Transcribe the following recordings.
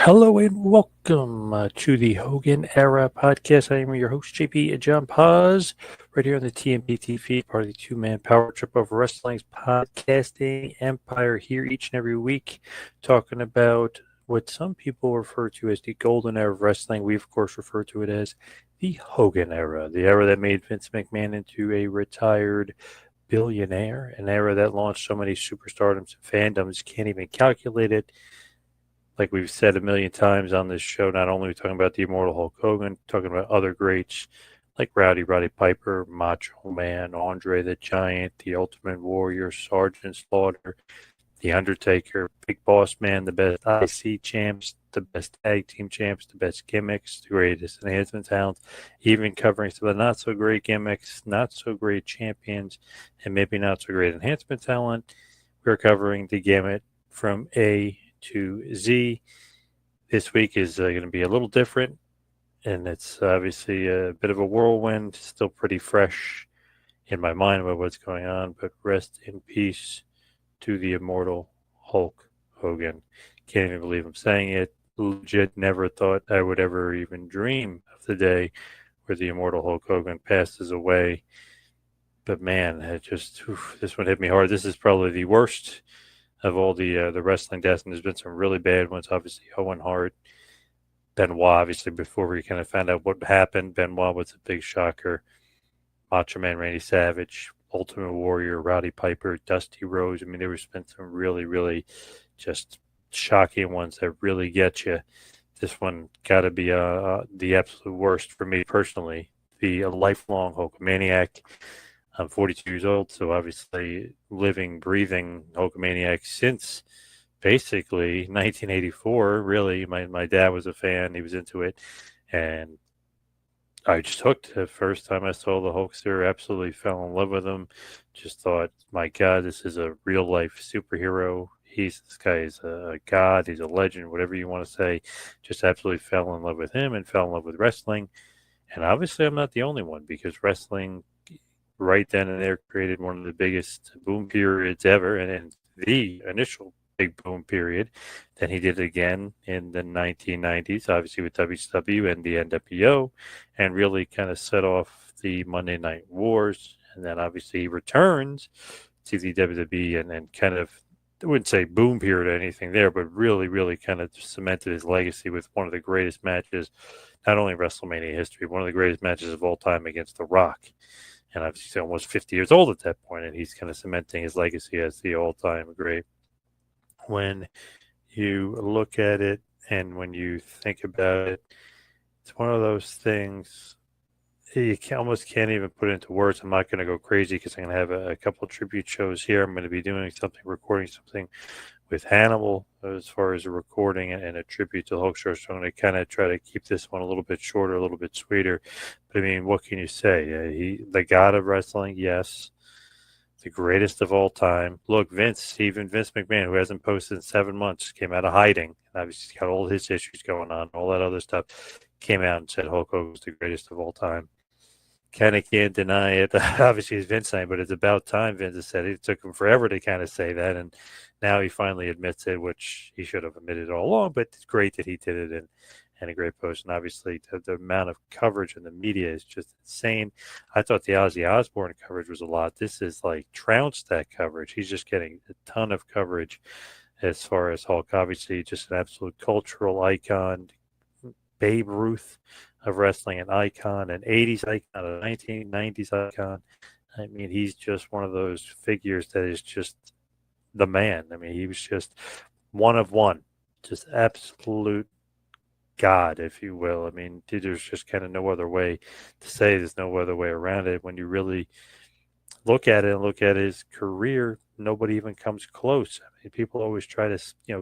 Hello and welcome to the Hogan Era podcast. I am your host, JP John Paz, right here on the TMPT feed, part of the two-man power trip of wrestling's podcasting empire here each and every week, talking about what some people refer to as the golden era of wrestling. We, of course, refer to it as the Hogan era, the era that made Vince McMahon into a retired billionaire, an era that launched so many superstardoms and fandoms, can't even calculate it. Like we've said a million times on this show, not only are we talking about the Immortal Hulk Hogan, talking about other greats like Roddy Piper, Macho Man, Andre the Giant, the Ultimate Warrior, Sergeant Slaughter, the Undertaker, Big Boss Man, the best IC champs, the best tag team champs, the best gimmicks, the greatest enhancement talents, even covering some of the not so great gimmicks, not so great champions, and maybe not so great enhancement talent. We're covering the gamut from A to Z. This week is going to be a little different, and it's obviously a bit of a whirlwind, still pretty fresh in my mind about what's going on, but rest in peace to the immortal Hulk Hogan. Can't even believe I'm saying it. Legit never thought I would ever even dream of the day where the immortal Hulk Hogan passes away. But man, this one hit me hard. This is probably the worst of all the wrestling deaths, and there's been some really bad ones. Obviously, Owen Hart, Benoit. Obviously, before we kind of found out what happened, Benoit was a big shocker. Macho Man Randy Savage, Ultimate Warrior, Roddy Piper, Dusty Rhodes. I mean, there was been some really, really just shocking ones that really get you. This one got to be the absolute worst for me personally. Be a lifelong Hulkamaniac. I'm 42 years old, so obviously living, breathing Hulkamaniac since basically 1984. Really, my dad was a fan; he was into it, and I just hooked. The first time I saw the Hulkster, absolutely fell in love with him. Just thought, my God, this is a real life superhero. This guy is a god. He's a legend. Whatever you want to say, just absolutely fell in love with him and fell in love with wrestling. And obviously, I'm not the only one because wrestling right then and there created one of the biggest boom periods ever, and the initial big boom period. Then he did it again in the 1990s, obviously with WCW and the NWO, and really kind of set off the Monday Night Wars. And then obviously he returns to the WWE and kind of, I wouldn't say boom period or anything there, but really, really kind of cemented his legacy with one of the greatest matches, not only WrestleMania history, one of the greatest matches of all time against The Rock. And obviously he's almost 50 years old at that point, and he's kind of cementing his legacy as the all-time great. When you look at it and when you think about it, it's one of those things you almost can't even put it into words. I'm not going to go crazy because I'm going to have a couple of tribute shows here. I'm going to be doing something, recording something with Hannibal as far as a recording and a tribute to the Hulkster. So I'm going to kind of try to keep this one a little bit shorter, a little bit sweeter. But I mean, what can you say? The god of wrestling, yes. The greatest of all time. Look, even Vince McMahon, who hasn't posted in 7 months, came out of hiding. And obviously, he's got all his issues going on, all that other stuff. Came out and said Hulk Hogan was the greatest of all time. Kind of can't deny it. Obviously, it's Vince saying, but it's about time Vince has said it. It took him forever to kind of say that, and now he finally admits it, which he should have admitted all along. But it's great that he did it, and a great post. And obviously, the amount of coverage in the media is just insane. I thought the Ozzy Osbourne coverage was a lot. This is like trounced that coverage. He's just getting a ton of coverage as far as Hulk. Obviously, just an absolute cultural icon, Babe Ruth of wrestling, an icon, an 80s icon, a 1990s icon. I mean, he's just one of those figures that is just the man. I mean, he was just one of one, just absolute God, if you will. I mean, there's just kind of no other way to say. There's no other way around it. When you really look at it and look at his career, nobody even comes close. I mean, people always try to,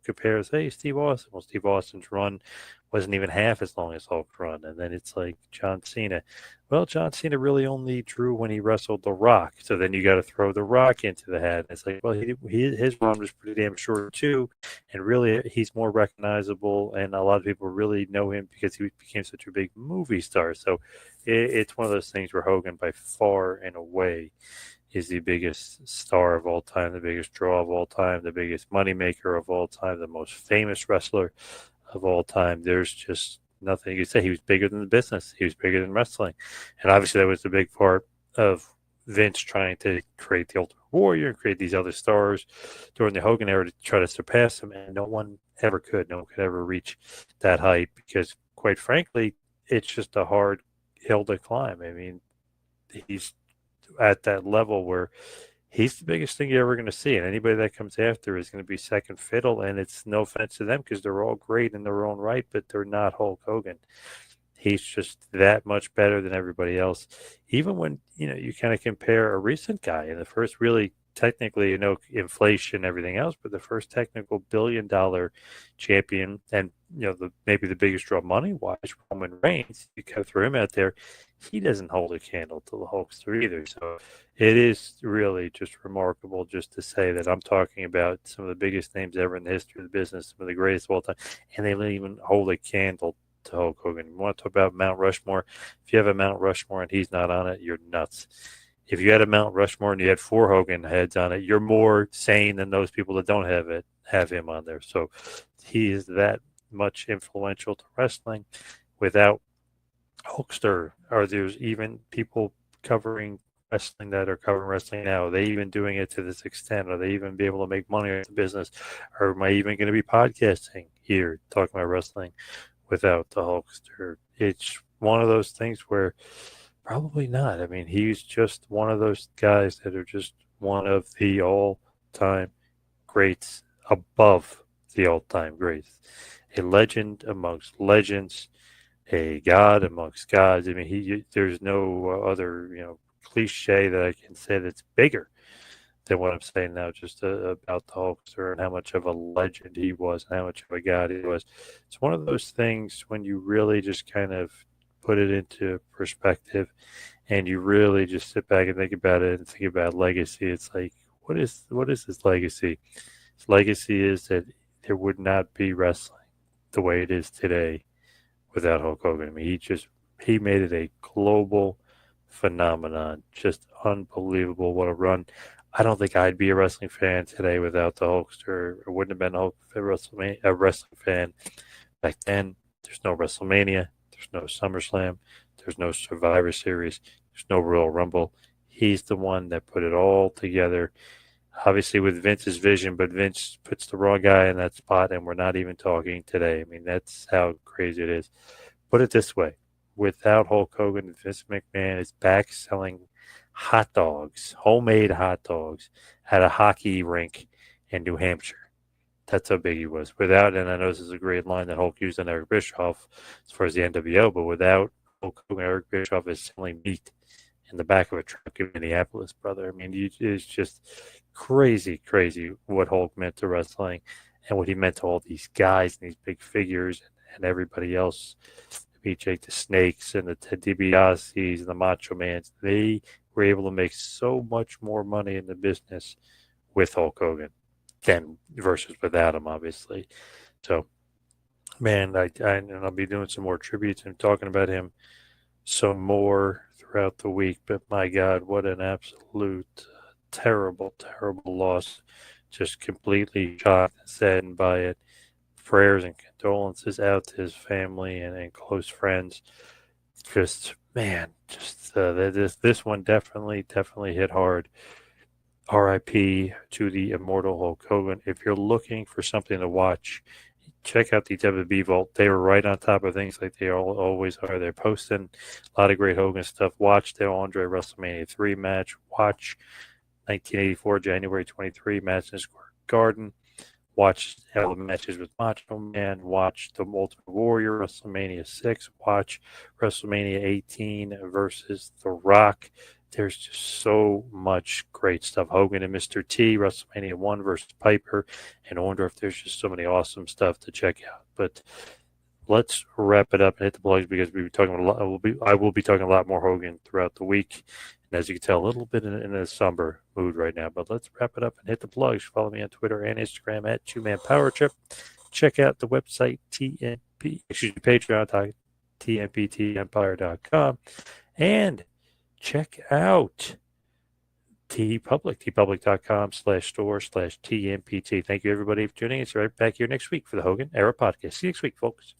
compare, say, Steve Austin. Well, Steve Austin's run wasn't even half as long as Hulk's run. And then it's like John Cena. Well, John Cena really only drew when he wrestled The Rock. So then you got to throw The Rock into the hat. And it's like, well, his run was pretty damn short too. And really, he's more recognizable. And a lot of people really know him because he became such a big movie star. So it's one of those things where Hogan, by far and away, is the biggest star of all time, the biggest draw of all time, the biggest moneymaker of all time, the most famous wrestler of all time. There's just nothing you could say. He was bigger than the business. He was bigger than wrestling. And obviously that was a big part of Vince trying to create the Ultimate Warrior and create these other stars during the Hogan era to try to surpass him. And no one ever could. No one could ever reach that height because, quite frankly, it's just a hard hill to climb. I mean, he's at that level where he's the biggest thing you're ever going to see, and anybody that comes after is going to be second fiddle. And it's no offense to them because they're all great in their own right, but they're not Hulk Hogan. He's just that much better than everybody else. Even when you kind of compare a recent guy in the first really technically, inflation, everything else, but the first technical $1 billion champion, and maybe the biggest draw money wise, Roman Reigns. You kind of throw him out there. He doesn't hold a candle to the Hulkster either. So it is really just remarkable just to say that I'm talking about some of the biggest names ever in the history of the business, some of the greatest of all time, and they don't even hold a candle to Hulk Hogan. You want to talk about Mount Rushmore? If you have a Mount Rushmore and he's not on it, you're nuts. If you had a Mount Rushmore and you had 4 Hogan heads on it, you're more sane than those people that don't have him on there. So he is that much influential to wrestling. Without Hulkster, or there's even people covering wrestling that are covering wrestling now. Are they even doing it to this extent? Are they even be able to make money in the business? Or am I even going to be podcasting here talking about wrestling without the Hulkster? It's one of those things where probably not. I mean, he's just one of those guys that are just one of the all-time greats, above the all-time greats. A legend amongst legends, a god amongst gods. I mean, there's no other, cliche that I can say that's bigger than what I'm saying now, just about the Hulkster and how much of a legend he was and how much of a god he was. It's one of those things when you really just kind of put it into perspective and you really just sit back and think about it and think about legacy. It's like, what is his legacy? His legacy is that there would not be wrestling the way it is today without Hulk Hogan. I mean, he made it a global phenomenon. Just unbelievable. What a run. I don't think I'd be a wrestling fan today without the Hulkster. I wouldn't have been a wrestling fan back then. There's no WrestleMania. There's no SummerSlam. There's no Survivor Series. There's no Royal Rumble. He's the one that put it all together, obviously with Vince's vision, but Vince puts the wrong guy in that spot, and we're not even talking today. I mean, that's how crazy it is. Put it this way. Without Hulk Hogan, Vince McMahon is back selling hot dogs, homemade hot dogs, at a hockey rink in New Hampshire. That's how big he was. Without, and I know this is a great line that Hulk used on Eric Bischoff as far as the NWO, but without Hulk Hogan, Eric Bischoff is selling meat in the back of a truck in Minneapolis, brother. I mean, it's just crazy what Hulk meant to wrestling and what he meant to all these guys and these big figures and everybody else. Jake the Snakes and the Ted DiBiase's and the Macho Mans. They were able to make so much more money in the business with Hulk Hogan than versus without him, obviously. So, man, I'll be doing some more tributes and talking about him some more throughout the week. But my God, what an absolute terrible loss. Just completely shocked and saddened by it. Prayers and condolences out to his family and close friends. Just, man, this one definitely hit hard. R.I.P. to the Immortal Hulk Hogan. If you're looking for something to watch, check out the WWE Vault. They were right on top of things like they always are. They're posting a lot of great Hogan stuff. Watch the Andre WrestleMania 3 match. Watch 1984 January 23 Madison Square Garden. Watch all the matches with Macho Man. Watch the Ultimate Warrior, WrestleMania 6. Watch WrestleMania 18 versus The Rock. There's just so much great stuff. Hogan and Mr. T, WrestleMania 1 versus Piper and Orndorff. There's just so many awesome stuff to check out. But let's wrap it up and hit the plugs because I will be talking a lot more Hogan throughout the week. And as you can tell, a little bit in a somber mood right now. But let's wrap it up and hit the plugs. Follow me on Twitter and Instagram at 2Man Power Trip. Check out the website Patreon, tmptempire.com. And check out TeePublic, tpublic.com/store/TMPT. Thank you, everybody, for tuning in. It's right back here next week for the Hogan Era Podcast. See you next week, folks.